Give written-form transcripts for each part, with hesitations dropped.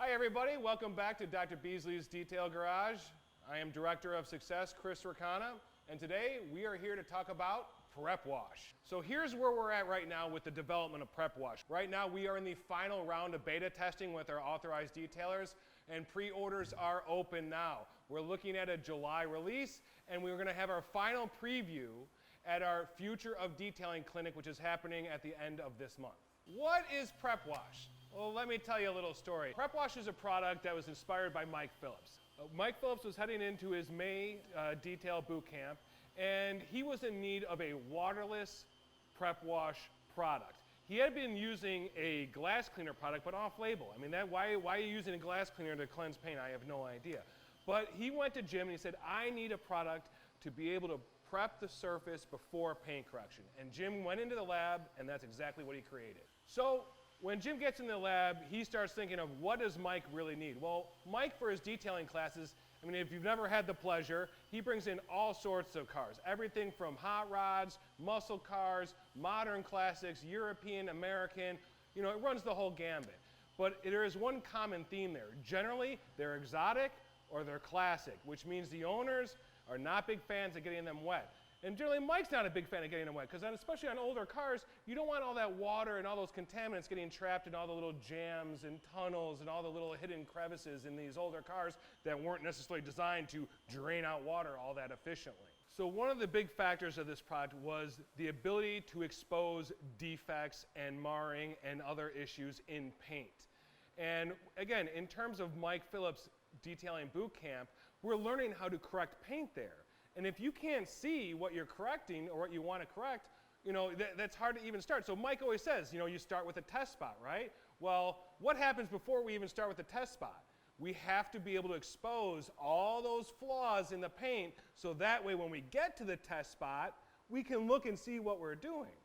Hi everybody, welcome back to Dr. Beasley's Detail Garage. I am Director of Success, Chris Ricana, and today we are here to talk about prep wash. So here's where we're at right now with the development of prep wash. Right now we are in the final round of beta testing with our authorized detailers, and pre-orders are open now. We're looking at a July release, and we're going to have our final preview at our Future of Detailing clinic, which is happening at the end of this month. What is prep wash? Well, let me tell you a little story. Prep wash is a product that was inspired by Mike Phillips. Mike Phillips was heading into his May detail boot camp, and he was in need of a waterless prep wash product. He had been using a glass cleaner product, but off-label. I mean, why are you using a glass cleaner to cleanse paint? I have no idea. But he went to Jim and he said, I need a product to be able to prep the surface before paint correction. And Jim went into the lab, and that's exactly what he created. So when Jim gets in the lab, he starts thinking of what does Mike really need? Well, Mike, for his detailing classes, I mean, if you've never had the pleasure, he brings in all sorts of cars. Everything from hot rods, muscle cars, modern classics, European, American, you know, it runs the whole gambit. But there is one common theme there. Generally, they're exotic or they're classic, which means the owners are not big fans of getting them wet. And generally, Mike's not a big fan of getting them wet, because especially on older cars, you don't want all that water and all those contaminants getting trapped in all the little jams and tunnels and all the little hidden crevices in these older cars that weren't necessarily designed to drain out water all that efficiently. So one of the big factors of this product was the ability to expose defects and marring and other issues in paint. And again, in terms of Mike Phillips' detailing boot camp, we're learning how to correct paint there. And if you can't see what you're correcting or what you want to correct, you know, that's hard to even start. So Mike always says, you know, you start with a test spot, right? Well, what happens before we even start with the test spot? We have to be able to expose all those flaws in the paint so that way when we get to the test spot, we can look and see what we're doing.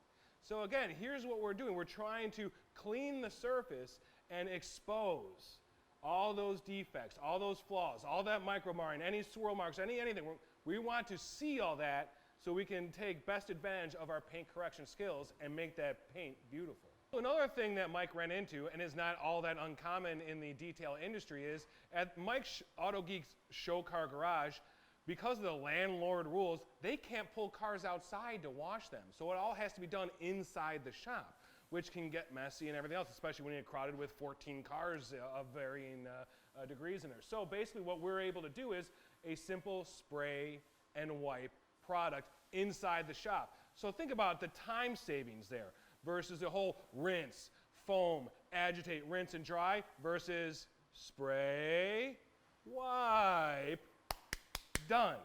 So again, here's what we're doing. We're trying to clean the surface and expose all those defects, all those flaws, all that micro marring, any swirl marks, anything. We want to see all that so we can take best advantage of our paint correction skills and make that paint beautiful. Another thing that Mike ran into, and is not all that uncommon in the detail industry, is at Mike's Auto Geeks Show Car Garage, because of the landlord rules, they can't pull cars outside to wash them. So it all has to be done inside the shop, which can get messy and everything else, especially when you're crowded with 14 cars of varying degrees in there. So basically what we're able to do is a simple spray and wipe product inside the shop. So think about the time savings there versus the whole rinse, foam, agitate, rinse and dry versus spray, wipe, done.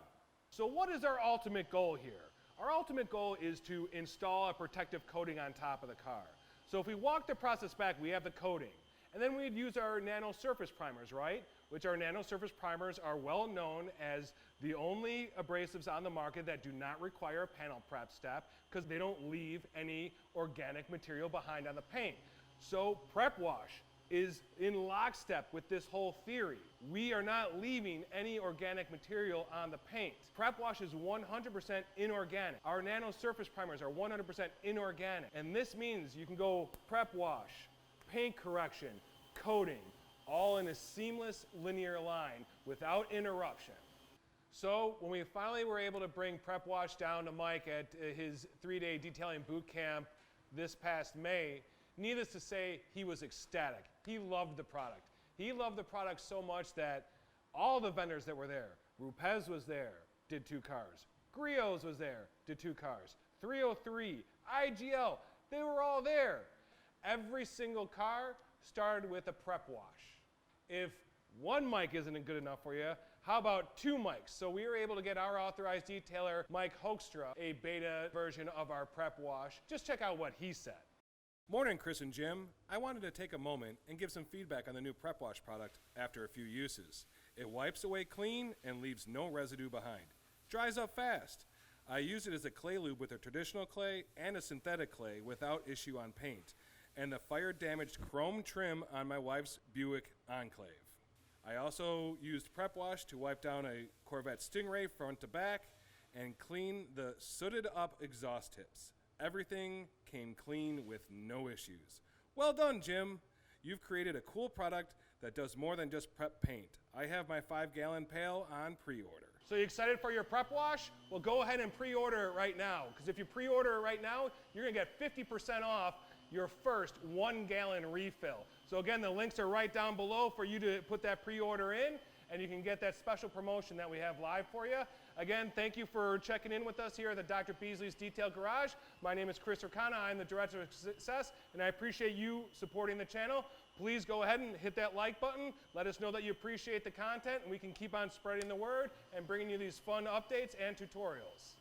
So what is our ultimate goal here? Our ultimate goal is to install a protective coating on top of the car. So if we walk the process back, we have the coating. And then we'd use our nano surface primers, right? Which our nano surface primers are well known as the only abrasives on the market that do not require a panel prep step because they don't leave any organic material behind on the paint. So prep wash is in lockstep with this whole theory. We are not leaving any organic material on the paint. Prep wash is 100% inorganic. Our nano surface primers are 100% inorganic. And this means you can go prep wash, paint correction, coating, all in a seamless linear line without interruption. So when we finally were able to bring prep wash down to Mike at his 3-day detailing boot camp this past May, needless to say, he was ecstatic. He loved the product. He loved the product so much that all the vendors that were there, Rupes was there, did 2 cars. Griot's was there, did 2 cars. 303, IGL, they were all there. Every single car started with a prep wash. If one mic isn't good enough for you, how about 2 mics? So we were able to get our authorized detailer, Mike Hoekstra, a beta version of our prep wash. Just check out what he said. Morning, Chris and Jim. I wanted to take a moment and give some feedback on the new prep wash product after a few uses. It wipes away clean and leaves no residue behind. Dries up fast. I use it as a clay lube with a traditional clay and a synthetic clay without issue on paint, and the fire-damaged chrome trim on my wife's Buick Enclave. I also used prep wash to wipe down a Corvette Stingray front to back and clean the sooted up exhaust tips. Everything came clean with no issues. Well done, Jim. you've created a cool product that does more than just prep paint. I have my 5-gallon pail on pre-order. So you excited for your prep wash? Well, go ahead and pre-order it right now, because if you pre-order it right now, you're gonna get 50% off your first 1-gallon refill. So again, the links are right down below for you to put that pre-order in, and you can get that special promotion that we have live for you. Again, thank you for checking in with us here at the Dr. Beasley's Detail Garage. My name is Chris Ricana. I'm the Director of Success, and I appreciate you supporting the channel. Please go ahead and hit that like button. Let us know that you appreciate the content, and we can keep on spreading the word and bringing you these fun updates and tutorials.